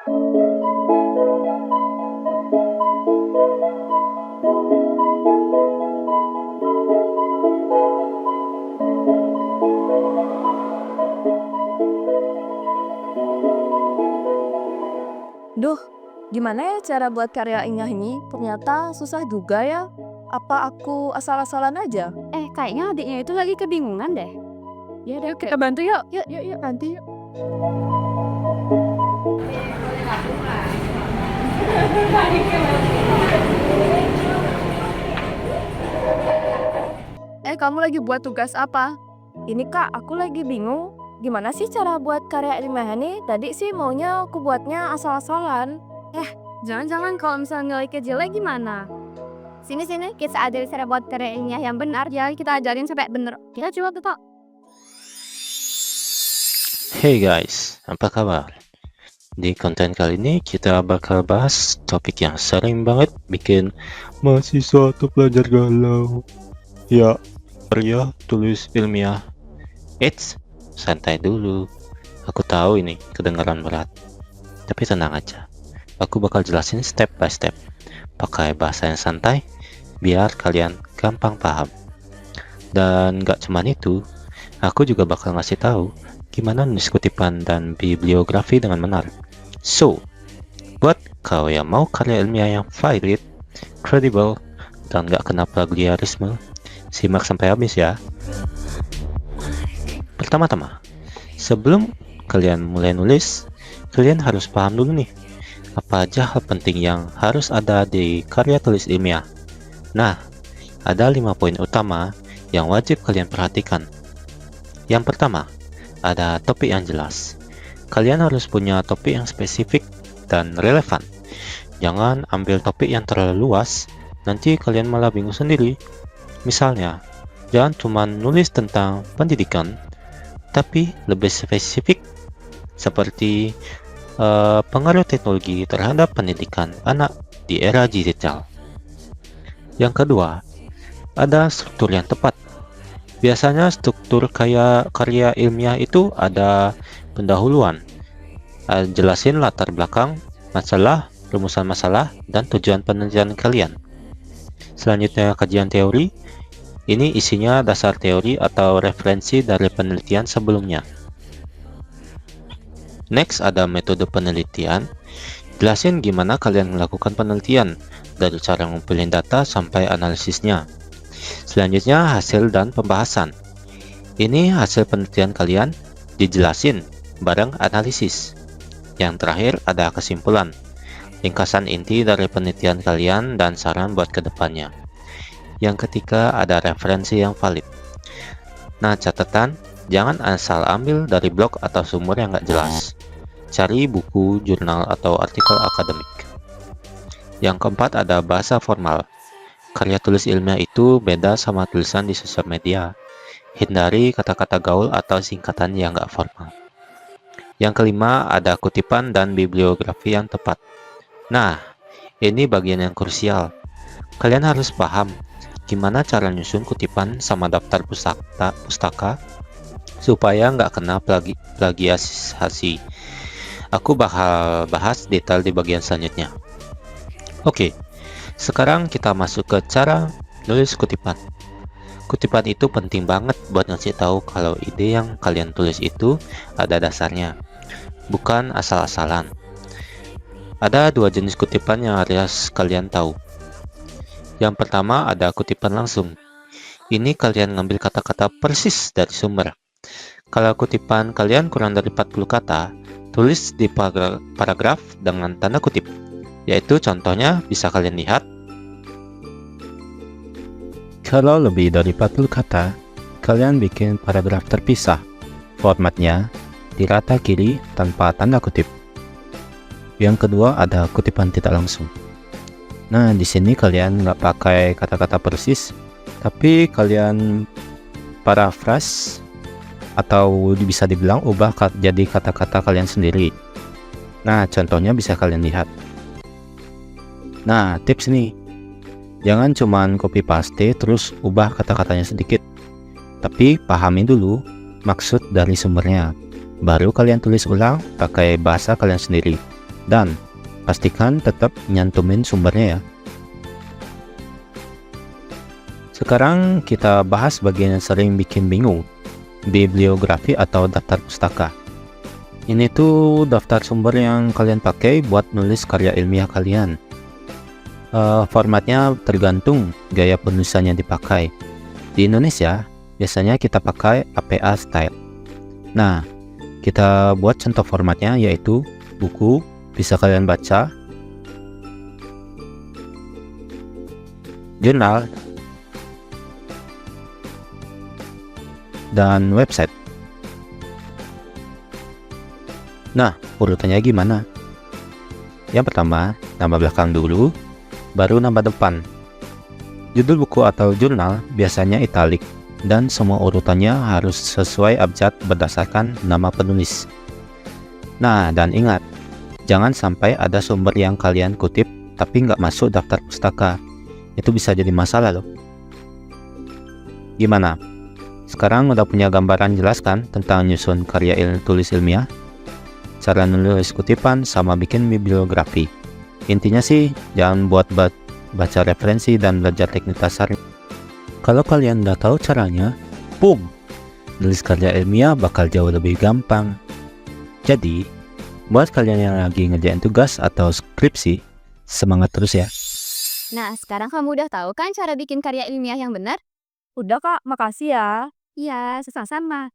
Duh, gimana ya cara buat karya ilmiah ini? Ternyata susah juga ya. Apa aku asal-asalan aja? Kayaknya adiknya itu lagi kebingungan deh. Ya udah kita bantu yuk. Yuk, nanti yuk. Kamu lagi buat tugas apa? Ini kak, aku lagi bingung. Gimana sih cara buat karya ilmiah ini? Tadi sih maunya aku buatnya asal-asalan. Jangan-jangan kalau misalnya nilai jelek gimana? Sini, kita ajarin cara buat karya ilmiah yang benar. Ya, kita ajarin sampai bener. Kita coba tuh. Hey guys, apa kabar? Di konten kali ini kita bakal bahas topik yang sering banget bikin mahasiswa atau pelajar galau. Ya, karya tulis ilmiah. Eits, santai dulu. Aku tahu ini kedengaran berat. Tapi tenang aja. Aku bakal jelasin step by step. Pakai bahasa yang santai, biar kalian gampang paham. Dan gak cuman itu, aku juga bakal ngasih tahu gimana nulis kutipan dan bibliografi dengan benar. So, buat kau yang mau karya ilmiah yang valid, credible, dan gak kena plagiarisme, simak sampai habis ya. Pertama-tama, sebelum kalian mulai nulis, kalian harus paham dulu nih, apa aja hal penting yang harus ada di karya tulis ilmiah. Nah, ada 5 poin utama yang wajib kalian perhatikan. Yang pertama, ada topik yang jelas. Kalian harus punya topik yang spesifik dan relevan. Jangan ambil topik yang terlalu luas, nanti kalian malah bingung sendiri. Misalnya, jangan cuma nulis tentang pendidikan, tapi lebih spesifik seperti pengaruh teknologi terhadap pendidikan anak di era digital. Yang kedua, ada struktur yang tepat. Biasanya struktur karya ilmiah itu ada pendahuluan, jelasin latar belakang masalah, rumusan masalah, dan tujuan penelitian kalian. Selanjutnya kajian teori. Ini isinya dasar teori atau referensi dari penelitian sebelumnya. Next ada metode penelitian. Jelasin gimana kalian melakukan penelitian, dari cara ngumpulin data sampai analisisnya. Selanjutnya hasil dan pembahasan. Ini hasil penelitian kalian dijelasin bareng analisis. Yang terakhir ada kesimpulan, ringkasan inti dari penelitian kalian dan saran buat kedepannya. Yang ketiga ada referensi yang valid. Nah, catatan, jangan asal ambil dari blog atau sumber yang nggak jelas. Cari buku, jurnal, atau artikel akademik. Yang keempat ada bahasa formal. Karya tulis ilmiah itu beda sama tulisan di sosial media. Hindari kata-kata gaul atau singkatan yang nggak formal. Yang kelima ada kutipan dan bibliografi yang tepat. Nah, ini bagian yang krusial. Kalian harus paham gimana cara nyusun kutipan sama daftar pustaka supaya nggak kena plagiasi. Aku bakal bahas detail di bagian selanjutnya. Oke, sekarang kita masuk ke cara nulis kutipan. Kutipan itu penting banget buat ngasih tahu kalau ide yang kalian tulis itu ada dasarnya, bukan asal-asalan. Ada 2 jenis kutipan yang harus kalian tahu. Yang pertama ada kutipan langsung. Ini kalian ngambil kata-kata persis dari sumber. Kalau kutipan kalian kurang dari 40 kata, tulis di paragraf dengan tanda kutip. Yaitu contohnya bisa kalian lihat. Kalau lebih dari 40 kata, kalian bikin paragraf terpisah. Formatnya di rata kiri tanpa tanda kutip. Yang kedua ada kutipan tidak langsung. Nah, di sini kalian nggak pakai kata-kata persis, tapi kalian paraphrase atau bisa dibilang ubah jadi kata-kata kalian sendiri. Nah, contohnya bisa kalian lihat. Nah, tips nih, jangan cuman copy paste terus ubah kata-katanya sedikit, tapi pahami dulu maksud dari sumbernya. Baru kalian tulis ulang pakai bahasa kalian sendiri. Dan pastikan tetap nyantumin sumbernya ya. Sekarang kita bahas bagian yang sering bikin bingung, bibliografi atau daftar pustaka. Ini tuh daftar sumber yang kalian pakai buat nulis karya ilmiah kalian. Formatnya tergantung gaya penulisan yang dipakai. Di Indonesia, biasanya kita pakai APA style. Nah, kita buat contoh formatnya yaitu buku, bisa kalian baca, jurnal, dan website. Nah, urutannya gimana? Yang pertama, nama belakang dulu, baru nama depan. Judul buku atau jurnal biasanya italik, dan semua urutannya harus sesuai abjad berdasarkan nama penulis. Nah, dan ingat, jangan sampai ada sumber yang kalian kutip tapi nggak masuk daftar pustaka. Itu bisa jadi masalah loh. Gimana? Sekarang udah punya gambaran jelas kan tentang nyusun karya tulis ilmiah? Cara nulis kutipan sama bikin bibliografi. Intinya sih, jangan buat baca referensi dan belajar teknik dasar. Kalau kalian udah tahu caranya, boom! Nulis karya ilmiah bakal jauh lebih gampang. Jadi, buat kalian yang lagi ngerjain tugas atau skripsi, semangat terus ya. Nah, sekarang kamu udah tahu kan cara bikin karya ilmiah yang benar? Udah Kak, makasih ya. Iya, sama-sama.